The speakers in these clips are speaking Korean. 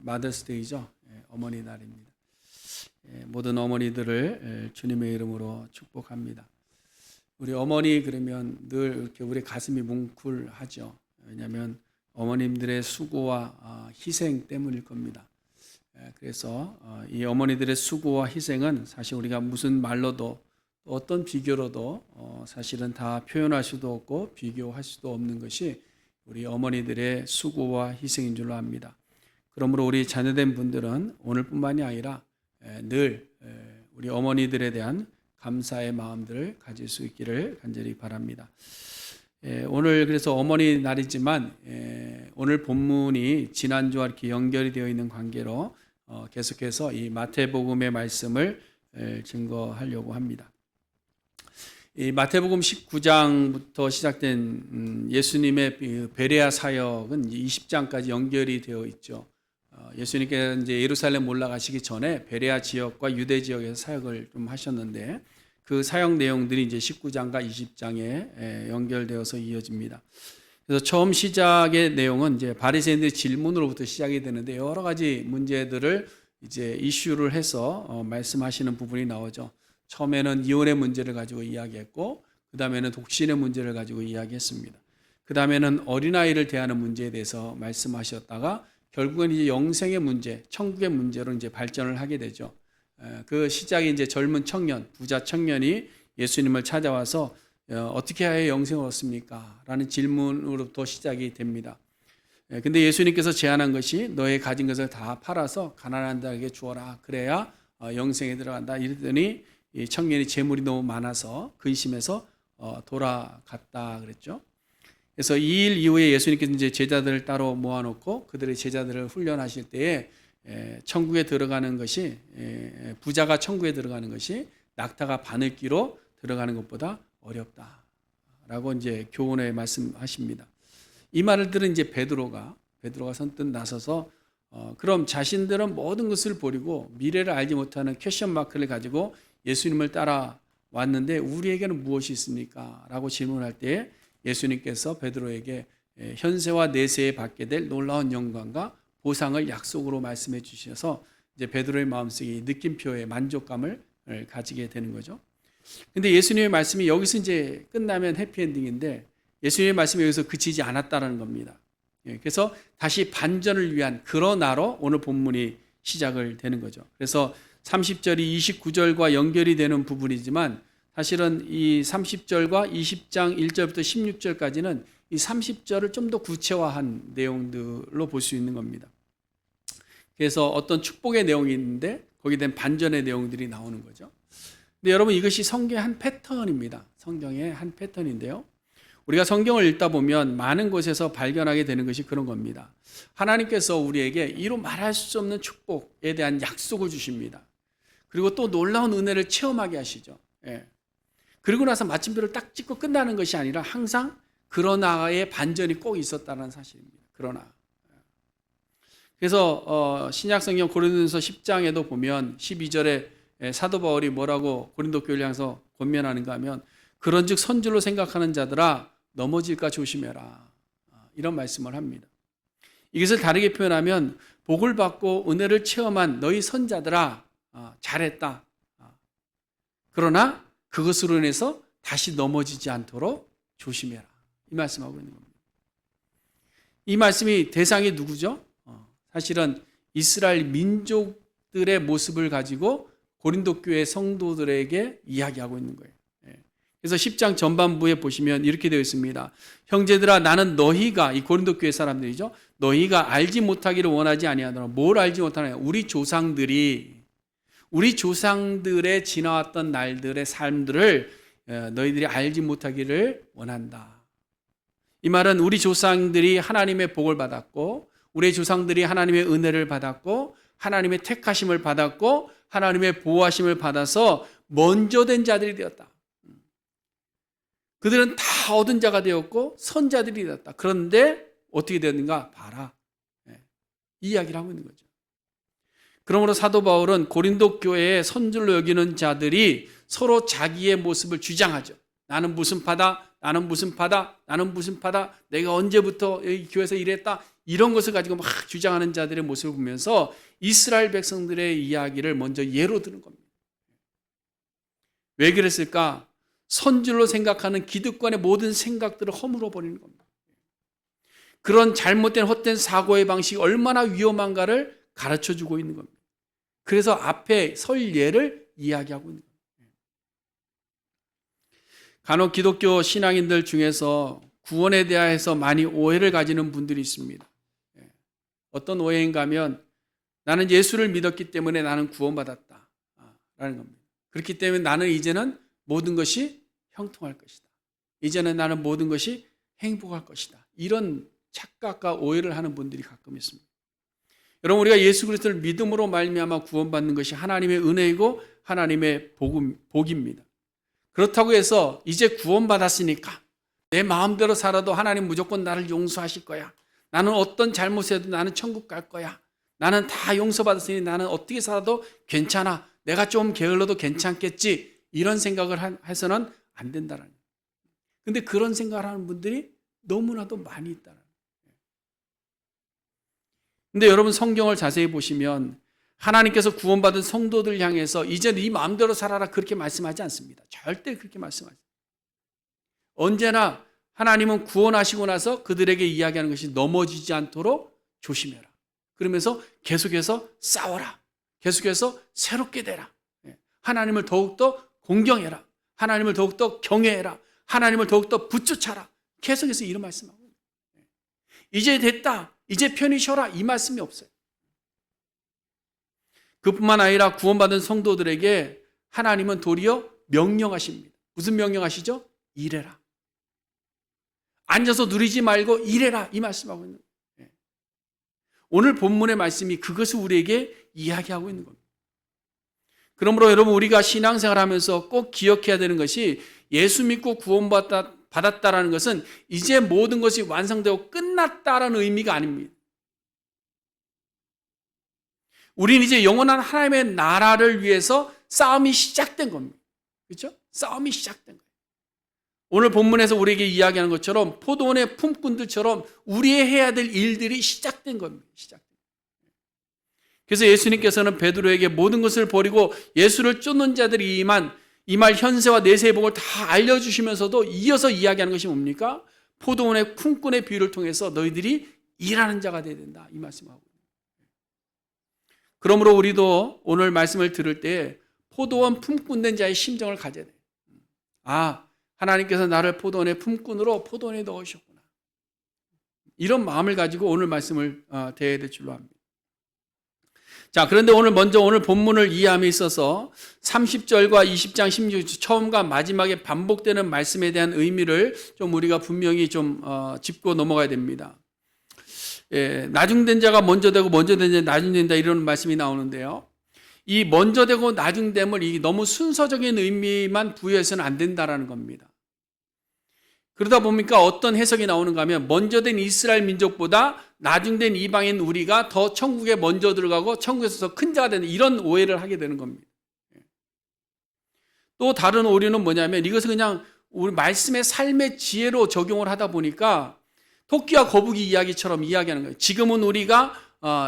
마더스데이죠. 어머니 날입니다. 모든 어머니들을 주님의 이름으로 축복합니다. 우리 어머니 그러면 늘 이렇게 우리 가슴이 뭉클하죠. 왜냐하면 어머님들의 수고와 희생 때문일 겁니다. 그래서 이 어머니들의 수고와 희생은 사실 우리가 무슨 말로도 어떤 비교로도 사실은 다 표현할 수도 없고 비교할 수도 없는 것이 우리 어머니들의 수고와 희생인 줄로 압니다. 그러므로 우리 자녀된 분들은 오늘뿐만이 아니라 늘 우리 어머니들에 대한 감사의 마음들을 가질 수 있기를 간절히 바랍니다. 오늘 그래서 어머니 날이지만 오늘 본문이 지난주와 이렇게 연결이 되어 있는 관계로 계속해서 이 마태복음의 말씀을 증거하려고 합니다. 이 마태복음 19장부터 시작된 예수님의 베레아 사역은 20장까지 연결이 되어 있죠. 예수님께서 이제 예루살렘 올라가시기 전에 베레아 지역과 유대 지역에서 사역을 좀 하셨는데 그 사역 내용들이 이제 19장과 20장에 연결되어서 이어집니다. 그래서 처음 시작의 내용은 이제 바리새인들의 질문으로부터 시작이 되는데 여러 가지 문제들을 이제 이슈를 해서 말씀하시는 부분이 나오죠. 처음에는 이혼의 문제를 가지고 이야기했고, 그 다음에는 독신의 문제를 가지고 이야기했습니다. 그 다음에는 어린아이를 대하는 문제에 대해서 말씀하셨다가 결국은 이제 영생의 문제, 천국의 문제로 이제 발전을 하게 되죠. 그 시작이 이제 젊은 청년, 부자 청년이 예수님을 찾아와서 어떻게 해야 영생을 얻습니까? 라는 질문으로부터 시작이 됩니다. 근데 예수님께서 제안한 것이 너의 가진 것을 다 팔아서 가난한 자에게 주어라. 그래야 영생에 들어간다. 이랬더니 이 청년이 재물이 너무 많아서 근심해서 돌아갔다 그랬죠. 그래서 이 일 이후에 예수님께서 이제 제자들을 따로 모아놓고 그들의 제자들을 훈련하실 때에 천국에 들어가는 것이 부자가 천국에 들어가는 것이 낙타가 바늘기로 들어가는 것보다 어렵다라고 이제 교훈에 말씀하십니다. 이 말을 들은 이제 베드로가 선뜻 나서서 그럼 자신들은 모든 것을 버리고 미래를 알지 못하는 퀘션 마크를 가지고 예수님을 따라왔는데 우리에게는 무엇이 있습니까? 라고 질문할 때 예수님께서 베드로에게 현세와 내세에 받게 될 놀라운 영광과 보상을 약속으로 말씀해 주셔서 이제 베드로의 마음속에 느낌표의 만족감을 가지게 되는 거죠. 근데 예수님의 말씀이 여기서 이제 끝나면 해피엔딩인데 예수님의 말씀이 여기서 그치지 않았다는 겁니다. 그래서 다시 반전을 위한 그러나로 오늘 본문이 시작을 되는 거죠. 그래서 30절이 29절과 연결이 되는 부분이지만 사실은 이 30절과 20장 1절부터 16절까지는 이 30절을 좀 더 구체화한 내용들로 볼 수 있는 겁니다. 그래서 어떤 축복의 내용이 있는데 거기에 대한 반전의 내용들이 나오는 거죠. 근데 여러분 이것이 성경의 한 패턴입니다. 성경의 한 패턴인데요. 우리가 성경을 읽다 보면 많은 곳에서 발견하게 되는 것이 그런 겁니다. 하나님께서 우리에게 이루 말할 수 없는 축복에 대한 약속을 주십니다. 그리고 또 놀라운 은혜를 체험하게 하시죠. 그리고 나서 마침표를 딱 찍고 끝나는 것이 아니라 항상 그러나의 반전이 꼭 있었다는 사실입니다. 그러나. 그래서 신약성경 고린도전서 10장에도 보면 12절에 사도 바울이 뭐라고 고린도 교회를 향해서 권면하는가 하면 그런즉 선줄로 생각하는 자들아 넘어질까 조심해라. 이런 말씀을 합니다. 이것을 다르게 표현하면 복을 받고 은혜를 체험한 너희 선자들아 잘했다. 그러나 그것으로 인해서 다시 넘어지지 않도록 조심해라. 이 말씀하고 있는 겁니다. 이 말씀이 대상이 누구죠? 사실은 이스라엘 민족들의 모습을 가지고 고린도 교회 성도들에게 이야기하고 있는 거예요. 그래서 10장 전반부에 보시면 이렇게 되어 있습니다. 형제들아 나는 너희가 이 고린도 교회 사람들이죠. 너희가 알지 못하기를 원하지 아니하노라. 뭘 알지 못하느냐? 우리 조상들의 지나왔던 날들의 삶들을 너희들이 알지 못하기를 원한다. 이 말은 우리 조상들이 하나님의 복을 받았고 우리 조상들이 하나님의 은혜를 받았고 하나님의 택하심을 받았고 하나님의 보호하심을 받아서 먼저 된 자들이 되었다. 그들은 다 얻은 자가 되었고 선자들이 되었다. 그런데 어떻게 되었는가? 봐라. 이 이야기를 하고 있는 거죠. 그러므로 사도 바울은 고린도 교회의 선줄로 여기는 자들이 서로 자기의 모습을 주장하죠. 나는 무슨 파다, 나는 무슨 파다, 나는 무슨 파다, 내가 언제부터 이 교회에서 일했다. 이런 것을 가지고 막 주장하는 자들의 모습을 보면서 이스라엘 백성들의 이야기를 먼저 예로 드는 겁니다. 왜 그랬을까? 선줄로 생각하는 기득권의 모든 생각들을 허물어 버리는 겁니다. 그런 잘못된 헛된 사고의 방식이 얼마나 위험한가를 가르쳐 주고 있는 겁니다. 그래서 앞에 설 예를 이야기하고 있는 겁니다. 간혹 기독교 신앙인들 중에서 구원에 대해서 많이 오해를 가지는 분들이 있습니다. 어떤 오해인가 하면 나는 예수를 믿었기 때문에 나는 구원받았다 라는 겁니다. 그렇기 때문에 나는 이제는 모든 것이 형통할 것이다. 이제는 나는 모든 것이 행복할 것이다. 이런 착각과 오해를 하는 분들이 가끔 있습니다. 여러분, 우리가 예수 그리스도를 믿음으로 말미암아 구원받는 것이 하나님의 은혜이고 하나님의 복입니다. 그렇다고 해서 이제 구원받았으니까 내 마음대로 살아도 하나님 무조건 나를 용서하실 거야. 나는 어떤 잘못해도 나는 천국 갈 거야. 나는 다 용서받았으니 나는 어떻게 살아도 괜찮아. 내가 좀 게을러도 괜찮겠지. 이런 생각을 해서는 안 된다는 거예요. 근데 그런 생각을 하는 분들이 너무나도 많이 있다는 거예요. 근데 여러분, 성경을 자세히 보시면 하나님께서 구원받은 성도들 향해서 이제 네 마음대로 살아라 그렇게 말씀하지 않습니다. 절대 그렇게 말씀하지 않습니다. 언제나 하나님은 구원하시고 나서 그들에게 이야기하는 것이 넘어지지 않도록 조심해라. 그러면서 계속해서 싸워라. 계속해서 새롭게 되라. 하나님을 더욱더 공경해라. 하나님을 더욱더 경외해라. 하나님을 더욱더 붙쫓아라. 계속해서 이런 말씀하고 있어요. 이제 됐다. 이제 편히 쉬어라. 이 말씀이 없어요. 그뿐만 아니라 구원받은 성도들에게 하나님은 도리어 명령하십니다. 무슨 명령하시죠? 일해라. 앉아서 누리지 말고 일해라. 이 말씀하고 있는 거예요. 오늘 본문의 말씀이 그것을 우리에게 이야기하고 있는 겁니다. 그러므로 여러분, 우리가 신앙생활하면서 꼭 기억해야 되는 것이 예수 믿고 구원받았다라는 것은 이제 모든 것이 완성되고 끝났다라는 의미가 아닙니다. 우리는 이제 영원한 하나님의 나라를 위해서 싸움이 시작된 겁니다. 그렇죠? 싸움이 시작된 거예요. 오늘 본문에서 우리에게 이야기하는 것처럼 포도원의 품꾼들처럼 우리의 해야 될 일들이 시작된 겁니다. 그래서 예수님께서는 베드로에게 모든 것을 버리고 예수를 쫓는 자들이 이 말 현세와 내세의 복을 다 알려주시면서도 이어서 이야기하는 것이 뭡니까? 포도원의 품꾼의 비유를 통해서 너희들이 일하는 자가 되어야 된다. 이 말씀하고. 그러므로 우리도 오늘 말씀을 들을 때 포도원 품꾼된 자의 심정을 가져야 돼요. 아, 하나님께서 나를 포도원의 품꾼으로 포도원에 넣으셨구나. 이런 마음을 가지고 오늘 말씀을 대해야 될 줄로 압니다. 자, 그런데 오늘 본문을 이해함에 있어서 30절과 20장 16절 처음과 마지막에 반복되는 말씀에 대한 의미를 좀 우리가 분명히 좀 짚고 넘어가야 됩니다. 나중된 자가 먼저 되고 먼저 된 자가 나중된다 이런 말씀이 나오는데요. 이 먼저 되고 나중됨을 너무 순서적인 의미만 부여해서는 안 된다라는 겁니다. 그러다 보니까 어떤 해석이 나오는가 하면 먼저 된 이스라엘 민족보다 나중된 이방인 우리가 더 천국에 먼저 들어가고 천국에서 더 큰 자가 되는 이런 오해를 하게 되는 겁니다. 또 다른 오류는 뭐냐면 이것을 그냥 우리 말씀의 삶의 지혜로 적용을 하다 보니까 토끼와 거북이 이야기처럼 이야기하는 거예요. 지금은 우리가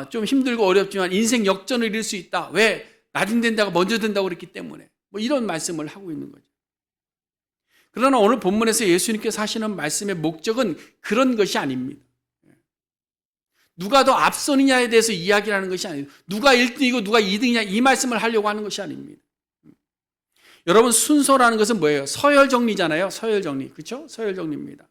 좀 힘들고 어렵지만 인생 역전을 이룰 수 있다. 왜? 나중된 자가 먼저 된다고 그랬기 때문에. 뭐 이런 말씀을 하고 있는 거죠. 그러나 오늘 본문에서 예수님께서 하시는 말씀의 목적은 그런 것이 아닙니다. 누가 더 앞서느냐에 대해서 이야기를 하는 것이 아니에요. 누가 1등이고 누가 2등이냐 이 말씀을 하려고 하는 것이 아닙니다. 여러분, 순서라는 것은 뭐예요? 서열 정리잖아요. 서열 정리. 그렇죠? 서열 정리입니다.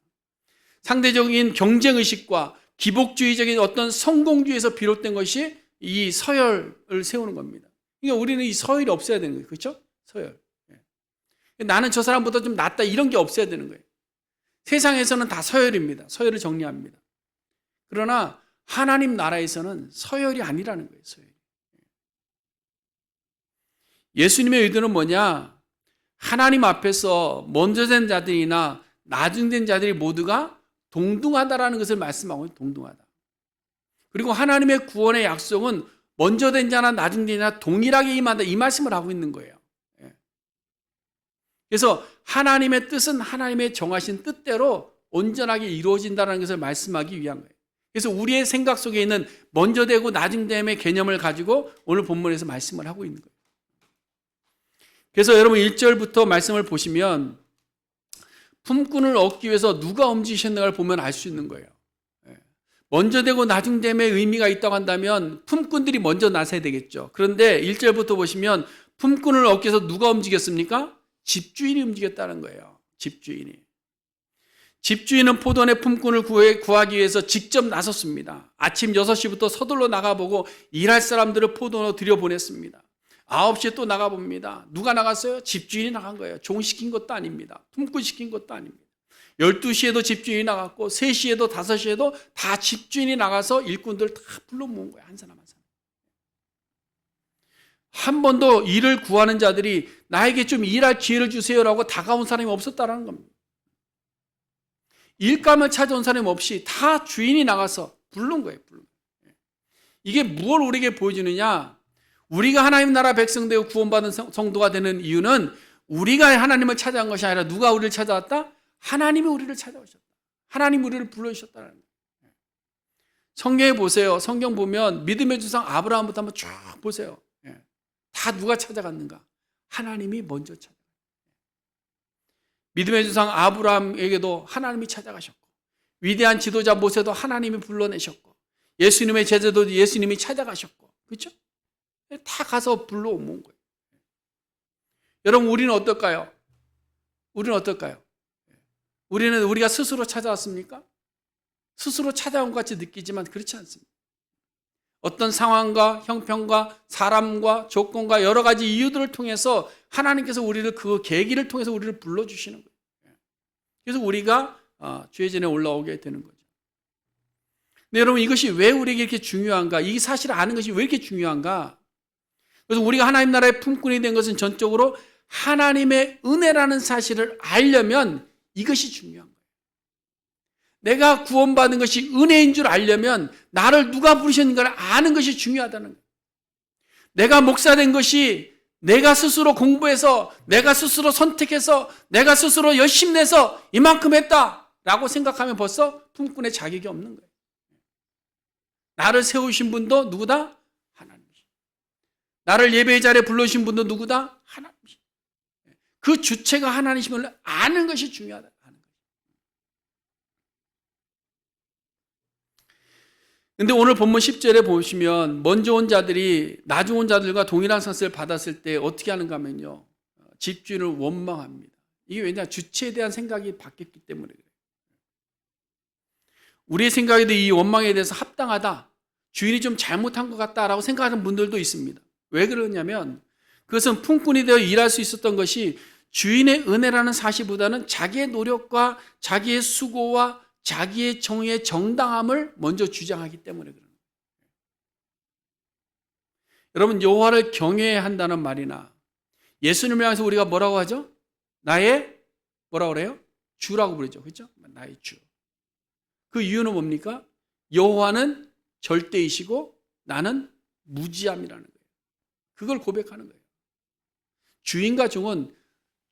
상대적인 경쟁의식과 기복주의적인 어떤 성공주의에서 비롯된 것이 이 서열을 세우는 겁니다. 그러니까 우리는 이 서열이 없어야 되는 거예요. 그렇죠? 서열. 나는 저 사람보다 좀 낫다 이런 게 없어야 되는 거예요. 세상에서는 다 서열입니다. 서열을 정리합니다. 그러나 하나님 나라에서는 서열이 아니라는 거예요. 서열. 예수님의 의도는 뭐냐? 하나님 앞에서 먼저 된 자들이나 나중된 자들이 모두가 동등하다라는 것을 말씀하고 있어요. 동등하다. 그리고 하나님의 구원의 약속은 먼저 된 자나 나중된 자나 동일하게 임한다 이 말씀을 하고 있는 거예요. 그래서 하나님의 뜻은 하나님의 정하신 뜻대로 온전하게 이루어진다는 것을 말씀하기 위한 거예요. 그래서 우리의 생각 속에 있는 먼저 되고 나중됨의 개념을 가지고 오늘 본문에서 말씀을 하고 있는 거예요. 그래서 여러분 1절부터 말씀을 보시면 품꾼을 얻기 위해서 누가 움직이셨는가를 보면 알 수 있는 거예요. 먼저 되고 나중됨의 의미가 있다고 한다면 품꾼들이 먼저 나서야 되겠죠. 그런데 1절부터 보시면 품꾼을 얻기 위해서 누가 움직였습니까? 집주인이 움직였다는 거예요. 집주인이. 집주인은 포도원의 품꾼을 구하기 위해서 직접 나섰습니다. 아침 6시부터 서둘러 나가보고 일할 사람들을 포도원으로 들여보냈습니다. 9시에 또 나가봅니다. 누가 나갔어요? 집주인이 나간 거예요. 종시킨 것도 아닙니다. 품꾼 시킨 것도 아닙니다. 12시에도 집주인이 나갔고 3시에도 5시에도 다 집주인이 나가서 일꾼들 다 불러 모은 거예요. 한 사람 한 사람. 한 번도 일을 구하는 자들이 나에게 좀 일할 기회를 주세요라고 다가온 사람이 없었다는 겁니다. 일감을 찾아온 사람이 없이 다 주인이 나가서 부른 거예요. 이게 무엇을 우리에게 보여주느냐? 우리가 하나님 나라 백성 되고 구원받은 성도가 되는 이유는 우리가 하나님을 찾아간 것이 아니라 누가 우리를 찾아왔다? 하나님이 우리를 찾아오셨다. 하나님이 우리를 불러주셨다는 거예요. 성경에 보세요. 성경 보면 믿음의 조상 아브라함부터 한번 쭉 보세요. 다 누가 찾아갔는가? 하나님이 먼저 찾아갔어요. 믿음의 조상 아브라함에게도 하나님이 찾아가셨고, 위대한 지도자 모세도 하나님이 불러내셨고, 예수님의 제자도 예수님이 찾아가셨고, 그렇죠? 다 가서 불러온 거예요. 여러분, 우리는 어떨까요? 우리는 어떨까요? 우리는 우리가 스스로 찾아왔습니까? 스스로 찾아온 것 같이 느끼지만 그렇지 않습니다. 어떤 상황과 형편과 사람과 조건과 여러 가지 이유들을 통해서 하나님께서 우리를 그 계기를 통해서 우리를 불러주시는 거예요. 그래서 우리가 주의 전에 올라오게 되는 거죠. 근데 여러분, 이것이 왜 우리에게 이렇게 중요한가? 이 사실을 아는 것이 왜 이렇게 중요한가? 그래서 우리가 하나님 나라의 품꾼이 된 것은 전적으로 하나님의 은혜라는 사실을 알려면 이것이 중요한 거예요. 내가 구원받은 것이 은혜인 줄 알려면 나를 누가 부르셨는가를 아는 것이 중요하다는 거예요. 내가 목사 된 것이 내가 스스로 공부해서, 내가 스스로 선택해서, 내가 스스로 열심히 내서 이만큼 했다라고 생각하면 벌써 품꾼의 자격이 없는 거예요. 나를 세우신 분도 누구다? 하나님이시. 나를 예배의 자리에 불러주신 분도 누구다? 하나님이시. 그 주체가 하나님이심을 아는 것이 중요하다. 근데 오늘 본문 10절에 보시면 먼저 온 자들이 나중 온 자들과 동일한 상승을 받았을 때 어떻게 하는가 하면요, 집주인을 원망합니다. 이게 왜냐? 주체에 대한 생각이 바뀌었기 때문에 그래요. 우리의 생각에도 이 원망에 대해서 합당하다, 주인이 좀 잘못한 것 같다라고 생각하는 분들도 있습니다. 왜 그러냐면 그것은 품꾼이 되어 일할 수 있었던 것이 주인의 은혜라는 사실보다는 자기의 노력과 자기의 수고와 자기의 정의의 정당함을 먼저 주장하기 때문에 그런 거예요. 여러분, 여호와를 경외해야 한다는 말이나 예수님을 향해서 우리가 뭐라고 하죠? 나의 뭐라고 그래요? 주라고 부르죠. 그렇죠? 나의 주. 그 이유는 뭡니까? 여호와는 절대이시고 나는 무지함이라는 거예요. 그걸 고백하는 거예요. 주인과 종은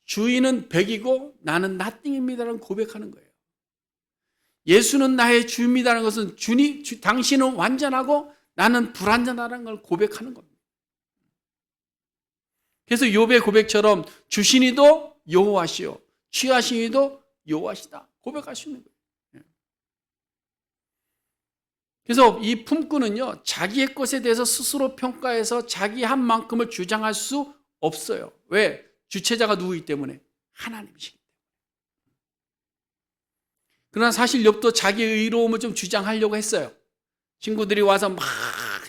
주인은 100이고 나는 nothing입니다라는 고백하는 거예요. 예수는 나의 주입니다라는 것은 당신은 완전하고 나는 불완전하다는 걸 고백하는 겁니다. 그래서 욥의 고백처럼 주신이도 여호와시요 취하시니도 여호와시다 고백할 수 있는 거예요. 그래서 이 품꾼은요, 자기의 것에 대해서 스스로 평가해서 자기 한 만큼을 주장할 수 없어요. 왜? 주체자가 누구이기 때문에? 하나님이시기 때문에. 그러나 사실 욥도 자기의 의로움을 좀 주장하려고 했어요. 친구들이 와서 막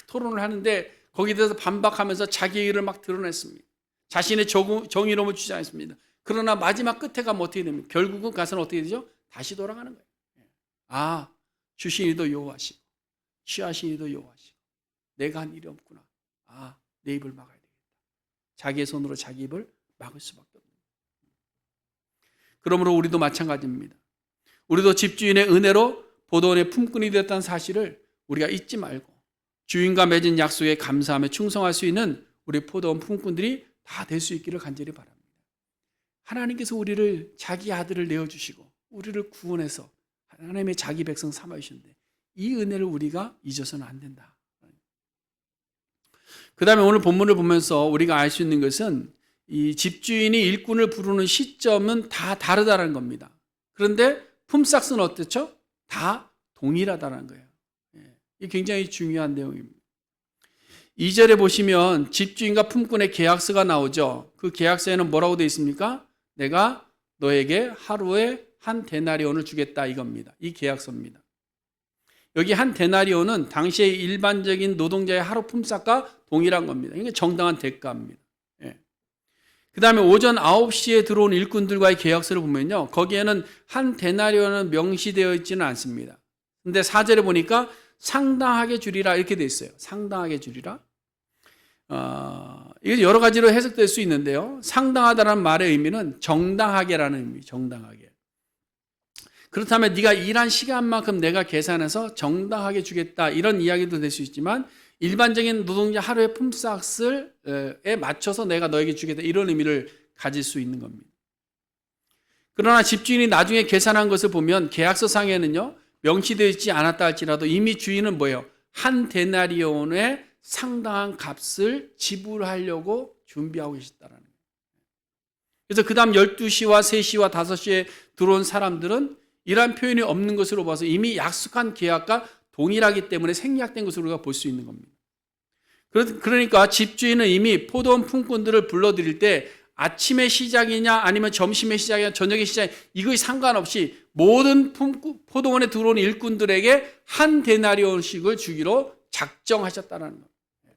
토론을 하는데 거기에 대해서 반박하면서 자기의 의를 막 드러냈습니다. 자신의 정의로움을 주장했습니다. 그러나 마지막 끝에 가면 어떻게 됩니까? 결국은 가서는 어떻게 되죠? 다시 돌아가는 거예요. 아, 주신이도 여호와시고 취하신이도 여호와시고 내가 한 일이 없구나. 아, 내 입을 막아야 되겠다. 자기의 손으로 자기 입을 막을 수밖에 없는 거예요. 그러므로 우리도 마찬가지입니다. 우리도 집주인의 은혜로 포도원의 품꾼이 되었다는 사실을 우리가 잊지 말고 주인과 맺은 약속에 감사하며 충성할 수 있는 우리 포도원 품꾼들이 다 될 수 있기를 간절히 바랍니다. 하나님께서 우리를 자기 아들을 내어주시고 우리를 구원해서 하나님의 자기 백성 삼아주셨는데 이 은혜를 우리가 잊어서는 안 된다. 그 다음에 오늘 본문을 보면서 우리가 알 수 있는 것은 이 집주인이 일꾼을 부르는 시점은 다 다르다는 겁니다. 그런데 품삯은 어떻죠? 다 동일하다는 거예요. 이게 굉장히 중요한 내용입니다. 2절에 보시면 집주인과 품꾼의 계약서가 나오죠. 그 계약서에는 뭐라고 되어 있습니까? 내가 너에게 하루에 한 데나리온을 주겠다 이겁니다. 이 계약서입니다. 여기 한 데나리온은 당시의 일반적인 노동자의 하루 품삯과 동일한 겁니다. 이게 정당한 대가입니다. 그 다음에 오전 9시에 들어온 일꾼들과의 계약서를 보면요. 거기에는 한 데나리온은 명시되어 있지는 않습니다. 근데 4절에 보니까 상당하게 주리라 이렇게 되어 있어요. 상당하게 주리라. 이게 여러 가지로 해석될 수 있는데요. 상당하다는 말의 의미는 정당하게라는 의미, 정당하게. 그렇다면 네가 일한 시간만큼 내가 계산해서 정당하게 주겠다 이런 이야기도 될 수 있지만 일반적인 노동자 하루의 품삯에 맞춰서 내가 너에게 주겠다 이런 의미를 가질 수 있는 겁니다. 그러나 집주인이 나중에 계산한 것을 보면 계약서 상에는요. 명시되어 있지 않았다 할지라도 이미 주인은 뭐예요? 한 데나리온의 상당한 값을 지불하려고 준비하고 계셨다는 거예요. 그래서 그 다음 12시와 3시와 5시에 들어온 사람들은 이러한 표현이 없는 것으로 봐서 이미 약속한 계약과 동일하기 때문에 생략된 것으로 우리가 볼 수 있는 겁니다. 그러니까 집주인은 이미 포도원 품꾼들을 불러들일 때 아침의 시작이냐 아니면 점심의 시작이냐 저녁의 시작이냐 이것이 상관없이 모든 포도원에 들어온 일꾼들에게 한 데나리온씩을 주기로 작정하셨다는 거예요.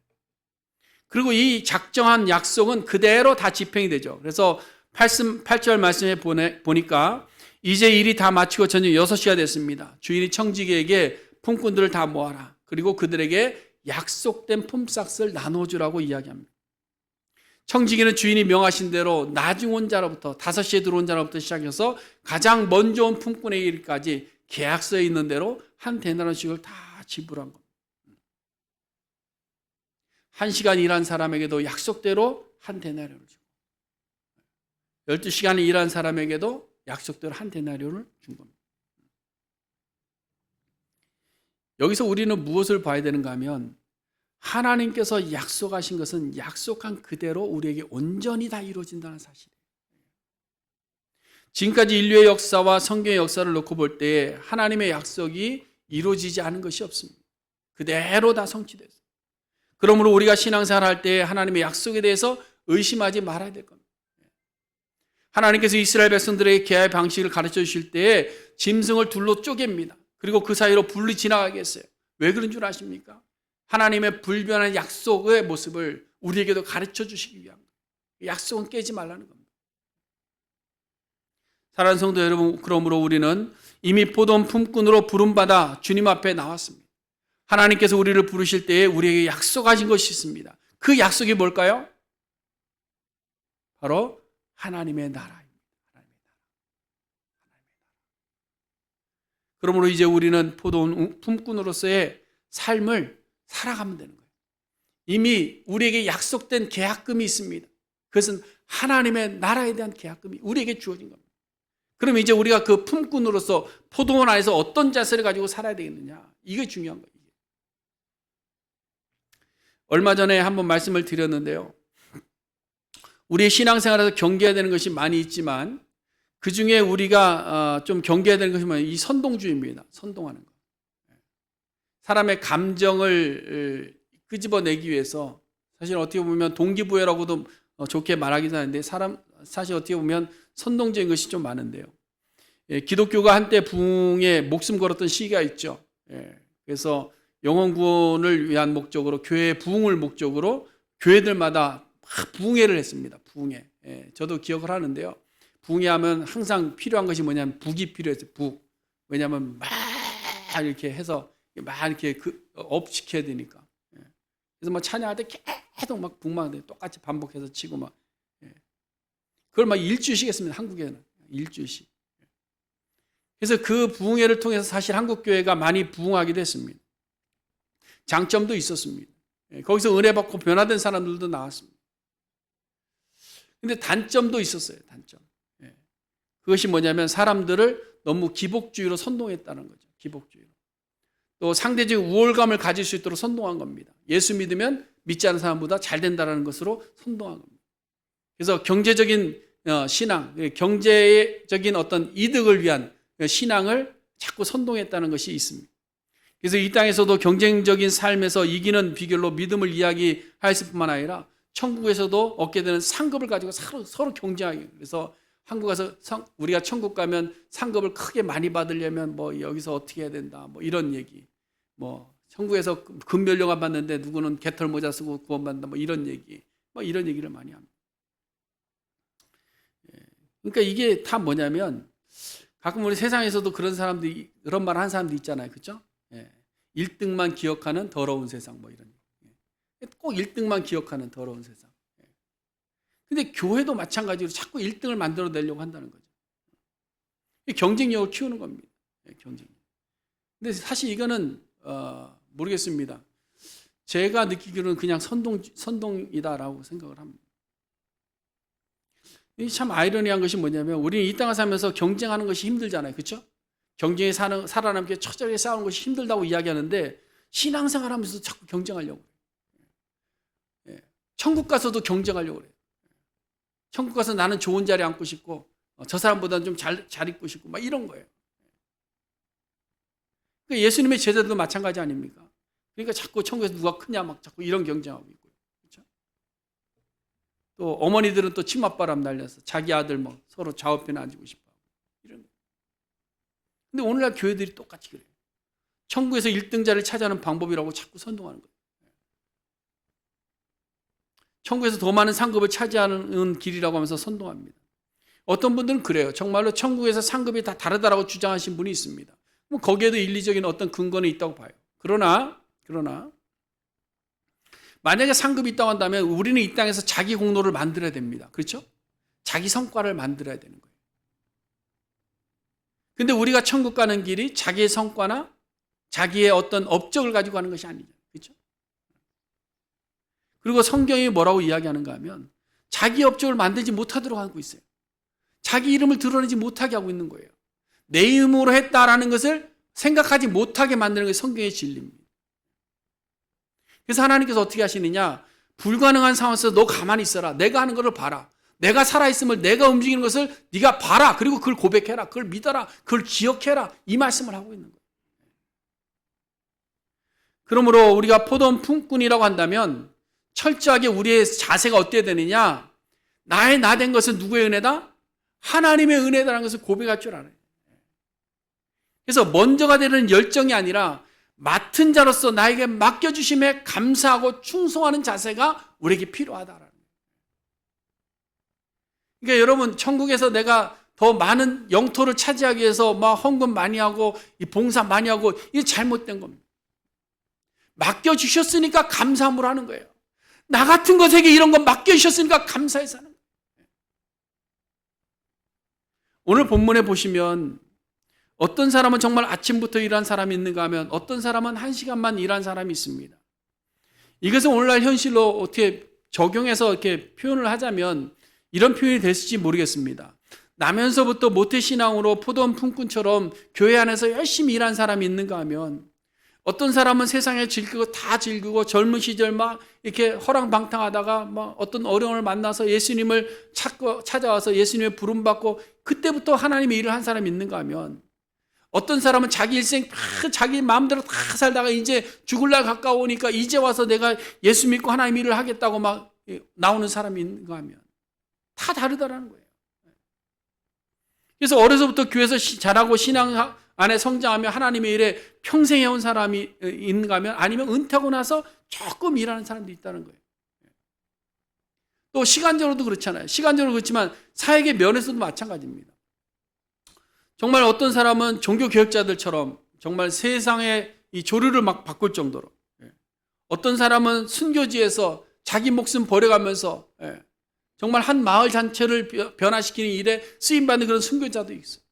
그리고 이 작정한 약속은 그대로 다 집행이 되죠. 그래서 8절 말씀에 보니까 이제 일이 다 마치고 저녁 6시가 됐습니다. 주인이 청지기에게 품꾼들을 다 모아라. 그리고 그들에게 약속된 품삯을 나눠주라고 이야기합니다. 청지기는 주인이 명하신 대로 나중 온 자로부터 5시에 들어온 자로부터 시작해서 가장 먼저 온 품꾼의 일까지 계약서에 있는 대로 한 데나리온씩을 다 지불한 겁니다. 1시간 일한 사람에게도 약속대로 한 데나리온을 주고 12시간 일한 사람에게도 약속대로 한 데나리온을 준 겁니다. 여기서 우리는 무엇을 봐야 되는가 하면 하나님께서 약속하신 것은 약속한 그대로 우리에게 온전히 다 이루어진다는 사실이에요. 지금까지 인류의 역사와 성경의 역사를 놓고 볼 때 하나님의 약속이 이루어지지 않은 것이 없습니다. 그대로 다 성취됐어요. 그러므로 우리가 신앙생활 할 때 하나님의 약속에 대해서 의심하지 말아야 될 겁니다. 하나님께서 이스라엘 백성들에게 계약의 방식을 가르쳐 주실 때에 짐승을 둘로 쪼갭니다. 그리고 그 사이로 불이 지나가게 했어요. 왜 그런 줄 아십니까? 하나님의 불변한 약속의 모습을 우리에게도 가르쳐 주시기 위한 거예요. 약속은 깨지 말라는 겁니다. 사랑하는 성도 여러분, 그러므로 우리는 이미 포도원 품꾼으로 부름받아 주님 앞에 나왔습니다. 하나님께서 우리를 부르실 때에 우리에게 약속하신 것이 있습니다. 그 약속이 뭘까요? 바로 하나님의 나라입니다. 그러므로 이제 우리는 포도원 품꾼으로서의 삶을 살아가면 되는 거예요. 이미 우리에게 약속된 계약금이 있습니다. 그것은 하나님의 나라에 대한 계약금이 우리에게 주어진 겁니다. 그럼 이제 우리가 그 품꾼으로서 포도원 안에서 어떤 자세를 가지고 살아야 되겠느냐? 이게 중요한 거예요. 얼마 전에 한번 말씀을 드렸는데요. 우리의 신앙생활에서 경계해야 되는 것이 많이 있지만 그 중에 우리가 좀 경계해야 되는 것이 뭐냐면 이 선동주의입니다. 선동하는 거. 사람의 감정을 끄집어내기 위해서 사실 어떻게 보면 동기부여라고도 좋게 말하기도 하는데 사실 어떻게 보면 선동적인 것이 좀 많은데요. 기독교가 한때 부흥에 목숨 걸었던 시기가 있죠. 그래서 영혼 구원을 위한 목적으로 교회의 부흥을 목적으로 교회들마다 막 부흥회를 했습니다. 부흥회. 저도 기억을 하는데요. 부흥회 하면 항상 필요한 것이 뭐냐면 북이 필요했어요. 북. 왜냐하면 막 이렇게 해서 막 이렇게 업시켜야 되니까. 그래서 막 찬양할 때 계속 막 북만 똑같이 반복해서 치고 막. 그걸 막 일주일씩 했습니다. 한국에는. 일주일씩. 그래서 그 부흥회를 통해서 사실 한국 교회가 많이 부흥하기도 했습니다. 장점도 있었습니다. 거기서 은혜 받고 변화된 사람들도 나왔습니다. 근데 단점도 있었어요. 단점. 그것이 뭐냐면 사람들을 너무 기복주의로 선동했다는 거죠. 기복주의로. 또 상대적 우월감을 가질 수 있도록 선동한 겁니다. 예수 믿으면 믿지 않는 사람보다 잘 된다는 것으로 선동한 겁니다. 그래서 경제적인 신앙, 경제적인 어떤 이득을 위한 신앙을 자꾸 선동했다는 것이 있습니다. 그래서 이 땅에서도 경쟁적인 삶에서 이기는 비결로 믿음을 이야기했을 뿐만 아니라 천국에서도 얻게 되는 상급을 가지고 서로 경쟁하기. 그래서 한국 가서 우리가 천국 가면 상급을 크게 많이 받으려면 뭐 여기서 어떻게 해야 된다, 뭐 이런 얘기. 뭐 천국에서 금별령안 받는데 누구는 개털 모자 쓰고 구원받는다, 뭐 이런 얘기. 뭐 이런 얘기를 많이 합니다. 그러니까 이게 다 뭐냐면 가끔 우리 세상에서도 그런 사람들이 그런 말 하는 사람도 있잖아요, 그렇죠? 1등만 기억하는 더러운 세상, 뭐 이런. 꼭 1등만 기억하는 더러운 세상. 근데 교회도 마찬가지로 자꾸 1등을 만들어내려고 한다는 거죠. 경쟁력을 키우는 겁니다. 경쟁력. 근데 사실 이거는 모르겠습니다. 제가 느끼기로는 그냥 선동이다라고 생각을 합니다. 참 아이러니한 것이 뭐냐면 우리는 이 땅을 살면서 경쟁하는 것이 힘들잖아요, 그렇죠? 경쟁에 살아남기 처절하게 싸우는 것이 힘들다고 이야기하는데 신앙생활하면서도 자꾸 경쟁하려고 해요. 천국 가서도 경쟁하려고 해요. 천국 가서 나는 좋은 자리에 앉고 싶고 저 사람보다는 좀 잘 입고 싶고 막 이런 거예요. 그러니까 예수님의 제자들도 마찬가지 아닙니까? 그러니까 자꾸 천국에서 누가 크냐 막 자꾸 이런 경쟁하고 있고, 그렇죠? 또 어머니들은 또 치맛바람 날려서 자기 아들 뭐 서로 좌우편에 앉고 싶어 이런 거. 근데 오늘날 교회들이 똑같이 그래요. 천국에서 1등자를 차지하는 방법이라고 자꾸 선동하는 거예요. 천국에서 더 많은 상급을 차지하는 길이라고 하면서 선동합니다. 어떤 분들은 그래요. 정말로 천국에서 상급이 다 다르다라고 주장하신 분이 있습니다. 뭐 거기에도 일리적인 어떤 근거는 있다고 봐요. 그러나 만약에 상급이 있다고 한다면 우리는 이 땅에서 자기 공로를 만들어야 됩니다. 그렇죠? 자기 성과를 만들어야 되는 거예요. 근데 우리가 천국 가는 길이 자기의 성과나 자기의 어떤 업적을 가지고 가는 것이 아니죠. 그렇죠? 그리고 성경이 뭐라고 이야기하는가 하면 자기 업적을 만들지 못하도록 하고 있어요. 자기 이름을 드러내지 못하게 하고 있는 거예요. 내 이름으로 했다라는 것을 생각하지 못하게 만드는 것이 성경의 진리입니다. 그래서 하나님께서 어떻게 하시느냐, 불가능한 상황에서 너 가만히 있어라. 내가 하는 것을 봐라. 내가 살아있음을, 내가 움직이는 것을 네가 봐라. 그리고 그걸 고백해라. 그걸 믿어라. 그걸 기억해라. 이 말씀을 하고 있는 거예요. 그러므로 우리가 포도원 품꾼이라고 한다면 철저하게 우리의 자세가 어때야 되느냐, 나의 나 된 것은 누구의 은혜다? 하나님의 은혜다라는 것을 고백할 줄 알아요. 그래서 먼저가 되는 열정이 아니라 맡은 자로서 나에게 맡겨주심에 감사하고 충성하는 자세가 우리에게 필요하다라는 거예요. 그러니까 여러분, 천국에서 내가 더 많은 영토를 차지하기 위해서 막 헌금 많이 하고 봉사 많이 하고 이게 잘못된 겁니다. 맡겨주셨으니까 감사함으로 하는 거예요. 나 같은 것에게 이런 거 맡겨주셨으니까 감사해서 하는 거예요. 오늘 본문에 보시면 어떤 사람은 정말 아침부터 일한 사람이 있는가 하면 어떤 사람은 1시간만 일한 사람이 있습니다. 이것은 오늘날 현실로 어떻게 적용해서 이렇게 표현을 하자면 이런 표현이 됐을지 모르겠습니다. 나면서부터 모태신앙으로 포도원 품꾼처럼 교회 안에서 열심히 일한 사람이 있는가 하면 어떤 사람은 세상에 다 즐기고 젊은 시절 막 이렇게 허랑방탕하다가 막 어떤 어려움을 만나서 예수님을 찾아와서 예수님의 부름받고 그때부터 하나님의 일을 한 사람이 있는가 하면 어떤 사람은 자기 일생 다 자기 마음대로 다 살다가 이제 죽을 날 가까우니까 이제 와서 내가 예수 믿고 하나님 일을 하겠다고 막 나오는 사람이 있는가 하면 다 다르다라는 거예요. 그래서 어려서부터 교회에서 자라고 신앙 안에 성장하며 하나님의 일에 평생 해온 사람이 있는가 하면 아니면 은퇴하고 나서 조금 일하는 사람도 있다는 거예요. 또 시간적으로도 그렇잖아요. 시간적으로 그렇지만 사역의 면에서도 마찬가지입니다. 정말 어떤 사람은 종교개혁자들처럼 정말 세상의 이 조류를 막 바꿀 정도로, 어떤 사람은 순교지에서 자기 목숨 버려가면서 정말 한 마을 단체를 변화시키는 일에 쓰임받는 그런 순교자도 있어요.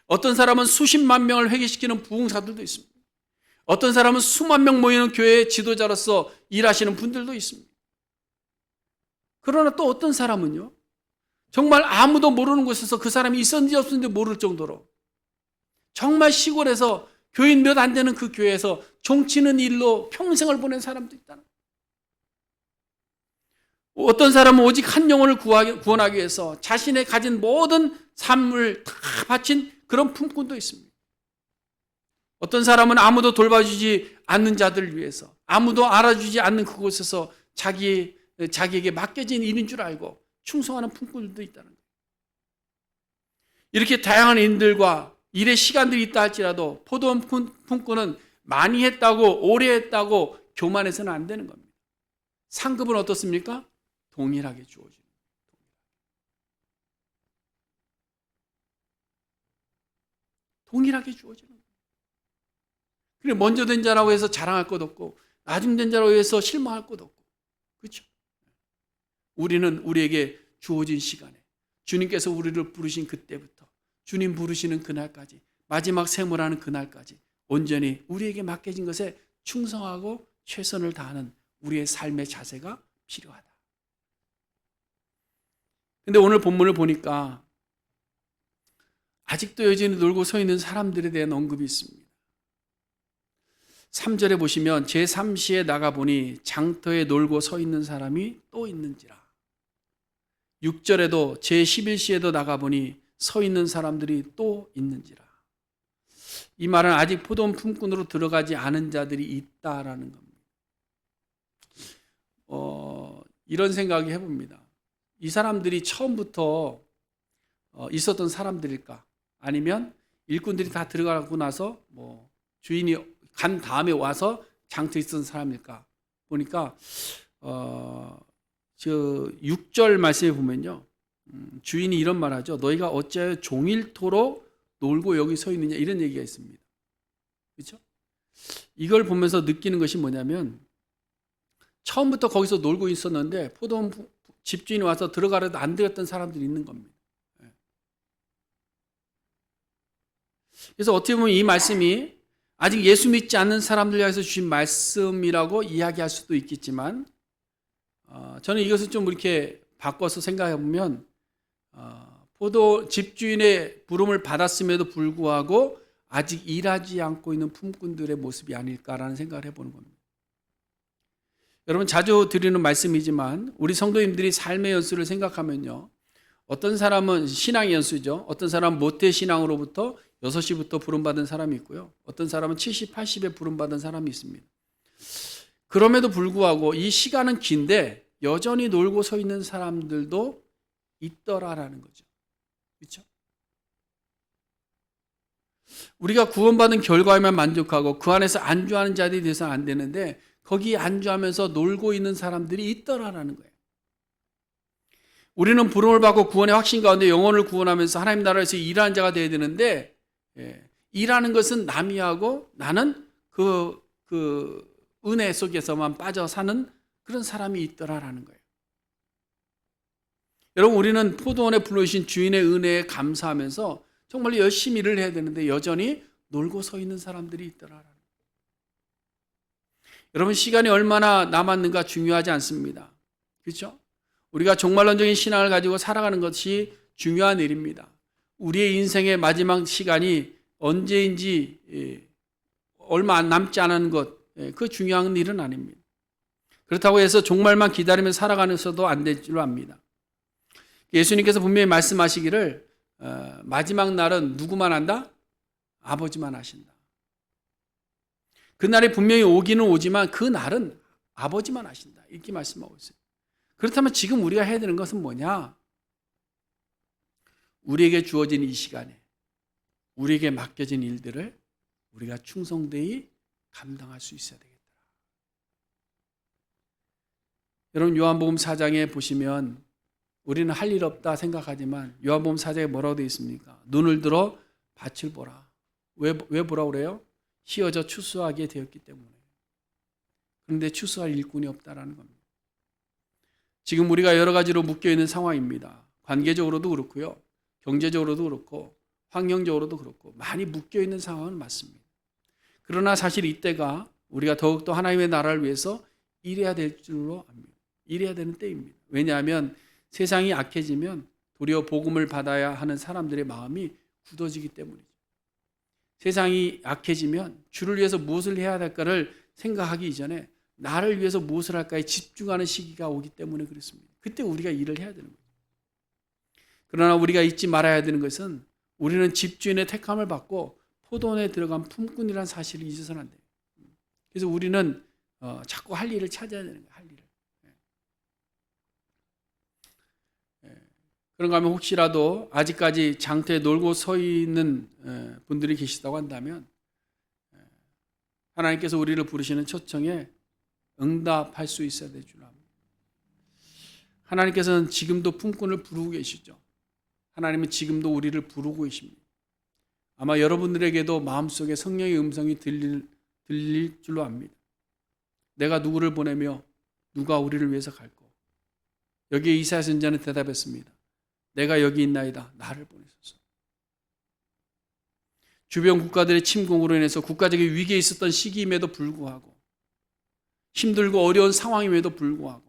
어떤 사람은 수십만 명을 회개시키는 부흥사들도 있습니다. 어떤 사람은 수만 명 모이는 교회의 지도자로서 일하시는 분들도 있습니다. 그러나 또 어떤 사람은요, 정말 아무도 모르는 곳에서 그 사람이 있었는지 없었는지 모를 정도로 정말 시골에서 교인 몇 안 되는 그 교회에서 종치는 일로 평생을 보낸 사람도 있다는 거예요. 어떤 사람은 오직 한 영혼을 구원하기 위해서 자신의 가진 모든 삶을 다 바친 그런 품꾼도 있습니다. 어떤 사람은 아무도 돌봐주지 않는 자들을 위해서, 아무도 알아주지 않는 그곳에서 자기에게 맡겨진 일인 줄 알고 충성하는 품꾼들도 있다는 거예요. 이렇게 다양한 인들과 일의 시간들이 있다 할지라도 포도원 품꾼은 많이 했다고 오래 했다고 교만해서는 안 되는 겁니다. 상급은 어떻습니까? 동일하게 주어지는 거예요. 동일하게 주어지는 거예요. 그래 먼저 된 자라고 해서 자랑할 것 없고 나중 된 자라고 해서 실망할 것 없고, 그렇죠? 우리는 우리에게 주어진 시간에 주님께서 우리를 부르신 그때부터 주님 부르시는 그날까지 마지막 생물하는 그날까지 온전히 우리에게 맡겨진 것에 충성하고 최선을 다하는 우리의 삶의 자세가 필요하다. 근데 오늘 본문을 보니까 아직도 여전히 놀고 서 있는 사람들에 대한 언급이 있습니다. 3절에 보시면 제3시에 나가보니 장터에 놀고 서 있는 사람이 또 있는지라. 6절에도 제11시에도 나가보니 서 있는 사람들이 또 있는지라. 이 말은 아직 포도원 품꾼으로 들어가지 않은 자들이 있다라는 겁니다. 이런 생각이 해봅니다. 이 사람들이 처음부터 있었던 사람들일까? 아니면 일꾼들이 다 들어가고 나서 주인이 간 다음에 와서 장터에 있었던 사람일까? 보니까 저 6절 말씀에 보면요, 주인이 이런 말하죠. 너희가 어찌하여 종일토록 놀고 여기 서 있느냐, 이런 얘기가 있습니다. 그렇죠? 이걸 보면서 느끼는 것이 뭐냐면 처음부터 거기서 놀고 있었는데 포도원 집주인이 와서 들어가려도 안 들었던 사람들이 있는 겁니다. 그래서 어떻게 보면 이 말씀이 아직 예수 믿지 않는 사람들 향해서 주신 말씀이라고 이야기할 수도 있겠지만, 저는 이것을 좀 이렇게 바꿔서 생각해 보면 포도 집주인의 부름을 받았음에도 불구하고 아직 일하지 않고 있는 품꾼들의 모습이 아닐까라는 생각을 해보는 겁니다. 여러분, 자주 드리는 말씀이지만 우리 성도님들이 삶의 연수를 생각하면요, 어떤 사람은 신앙의 연수죠. 어떤 사람은 모태신앙으로부터 6시부터 부름받은 사람이 있고요, 어떤 사람은 70, 80에 부름받은 사람이 있습니다. 그럼에도 불구하고 이 시간은 긴데 여전히 놀고 서 있는 사람들도 있더라라는 거죠. 그렇죠? 우리가 구원받은 결과에만 만족하고 그 안에서 안주하는 자들이 돼서는 안 되는데 거기에 안주하면서 놀고 있는 사람들이 있더라라는 거예요. 우리는 부름을 받고 구원의 확신 가운데 영혼을 구원하면서 하나님 나라에서 일하는 자가 되어야 되는데, 일하는 것은 남이 하고 나는 그 은혜 속에서만 빠져 사는 그런 사람이 있더라라는 거예요. 여러분, 우리는 포도원에 불러주신 주인의 은혜에 감사하면서 정말 열심히 일을 해야 되는데 여전히 놀고 서 있는 사람들이 있더라라는 거예요. 여러분, 시간이 얼마나 남았는가 중요하지 않습니다. 그렇죠? 우리가 종말론적인 신앙을 가지고 살아가는 것이 중요한 일입니다. 우리의 인생의 마지막 시간이 언제인지 얼마 남지 않은 것, 그 중요한 일은 아닙니다. 그렇다고 해서 종말만 기다리며 살아가면서도 안 될 줄 압니다. 예수님께서 분명히 말씀하시기를 마지막 날은 누구만 한다? 아버지만 하신다. 그날이 분명히 오기는 오지만 그 날은 아버지만 하신다, 이렇게 말씀하고 있어요. 그렇다면 지금 우리가 해야 되는 것은 뭐냐? 우리에게 주어진 이 시간에 우리에게 맡겨진 일들을 우리가 충성되이 감당할 수 있어야 되겠다. 여러분, 요한복음 4장에 보시면 우리는 할 일 없다 생각하지만 요한복음 4장에 뭐라고 되어 있습니까? 눈을 들어 밭을 보라. 왜 보라고 그래요? 휘어져 추수하게 되었기 때문에. 그런데 추수할 일꾼이 없다라는 겁니다. 지금 우리가 여러 가지로 묶여있는 상황입니다. 관계적으로도 그렇고요, 경제적으로도 그렇고 환경적으로도 그렇고 많이 묶여있는 상황은 맞습니다. 그러나 사실 이때가 우리가 더욱더 하나님의 나라를 위해서 일해야 될 줄로 압니다. 일해야 되는 때입니다. 왜냐하면 세상이 악해지면 도리어 복음을 받아야 하는 사람들의 마음이 굳어지기 때문이죠. 세상이 약해지면 주를 위해서 무엇을 해야 될까를 생각하기 이전에 나를 위해서 무엇을 할까에 집중하는 시기가 오기 때문에 그렇습니다. 그때 우리가 일을 해야 되는 거예요. 그러나 우리가 잊지 말아야 되는 것은 우리는 집주인의 택함을 받고 포도원에 들어간 품꾼이라는 사실을 잊어서는 안 돼요. 그래서 우리는 자꾸 할 일을 찾아야 되는 거예요. 할 일을. 그런가 하면 혹시라도 아직까지 장터에 놀고 서 있는 분들이 계시다고 한다면 하나님께서 우리를 부르시는 초청에 응답할 수 있어야 될 줄 압니다. 하나님께서는 지금도 품꾼을 부르고 계시죠. 하나님은 지금도 우리를 부르고 계십니다. 아마 여러분들에게도 마음속에 성령의 음성이 들릴 줄로 압니다. 내가 누구를 보내며 누가 우리를 위해서 갈고. 여기에 이사야 선지자는 대답했습니다. 내가 여기 있나이다. 나를 보내소서. 주변 국가들의 침공으로 인해서 국가적인 위기에 있었던 시기임에도 불구하고 힘들고 어려운 상황임에도 불구하고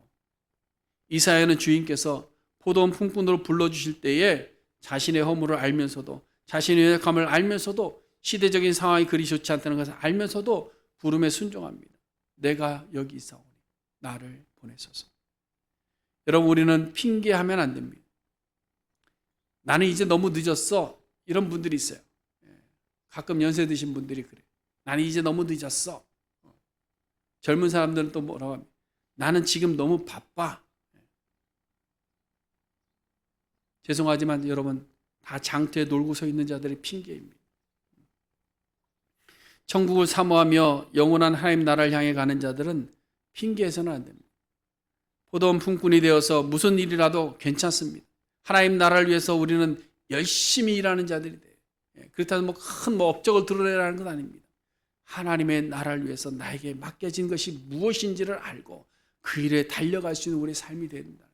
이사야는 주인께서 포도원 품꾼으로 불러주실 때에 자신의 허물을 알면서도 자신의 연약함을 알면서도 시대적인 상황이 그리 좋지 않다는 것을 알면서도 부름에 순종합니다. 내가 여기 있사오니 나를 보내소서. 여러분 우리는 핑계하면 안 됩니다. 나는 이제 너무 늦었어. 이런 분들이 있어요. 가끔 연세 드신 분들이 그래요. 나는 이제 너무 늦었어. 젊은 사람들은 또 뭐라고 합니까? 나는 지금 너무 바빠. 죄송하지만 여러분 다 장터에 놀고 서 있는 자들의 핑계입니다. 천국을 사모하며 영원한 하나님 나라를 향해 가는 자들은 핑계해서는 안 됩니다. 포도원 품꾼이 되어서 무슨 일이라도 괜찮습니다. 하나님 나라를 위해서 우리는 열심히 일하는 자들이 돼요. 그렇다고 큰 업적을 드러내라는 건 아닙니다. 하나님의 나라를 위해서 나에게 맡겨진 것이 무엇인지를 알고 그 일에 달려갈 수 있는 우리의 삶이 된다.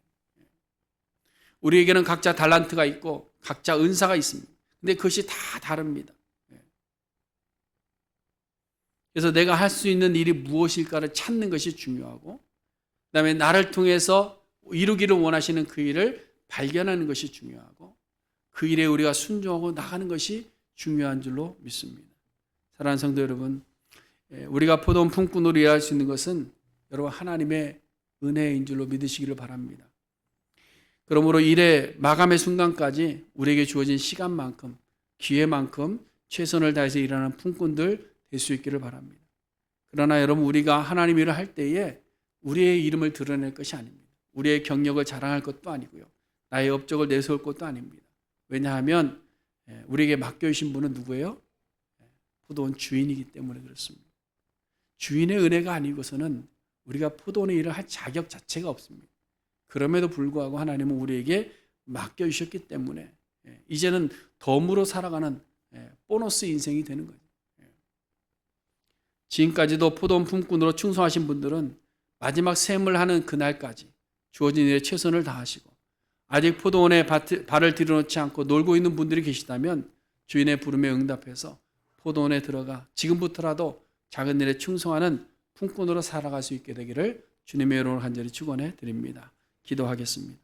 우리에게는 각자 달란트가 있고 각자 은사가 있습니다. 근데 그것이 다 다릅니다. 그래서 내가 할 수 있는 일이 무엇일까를 찾는 것이 중요하고 그다음에 나를 통해서 이루기를 원하시는 그 일을 발견하는 것이 중요하고 그 일에 우리가 순종하고 나가는 것이 중요한 줄로 믿습니다. 사랑하는 성도 여러분, 우리가 포도원 품꾼으로 일할 수 있는 것은 여러분 하나님의 은혜인 줄로 믿으시기를 바랍니다. 그러므로 일의 마감의 순간까지 우리에게 주어진 시간만큼 기회만큼 최선을 다해서 일하는 품꾼들 될 수 있기를 바랍니다. 그러나 여러분 우리가 하나님 일을 할 때에 우리의 이름을 드러낼 것이 아닙니다. 우리의 경력을 자랑할 것도 아니고요. 나의 업적을 내세울 것도 아닙니다. 왜냐하면 우리에게 맡겨주신 분은 누구예요? 포도원 주인이기 때문에 그렇습니다. 주인의 은혜가 아니고서는 우리가 포도원의 일을 할 자격 자체가 없습니다. 그럼에도 불구하고 하나님은 우리에게 맡겨주셨기 때문에 이제는 덤으로 살아가는 보너스 인생이 되는 거죠. 지금까지도 포도원 품꾼으로 충성하신 분들은 마지막 셈을 하는 그날까지 주어진 일에 최선을 다하시고 아직 포도원에 발을 들여놓지 않고 놀고 있는 분들이 계시다면 주인의 부름에 응답해서 포도원에 들어가 지금부터라도 작은 일에 충성하는 품꾼으로 살아갈 수 있게 되기를 주님의 이름으로 간절히 축원해 드립니다. 기도하겠습니다.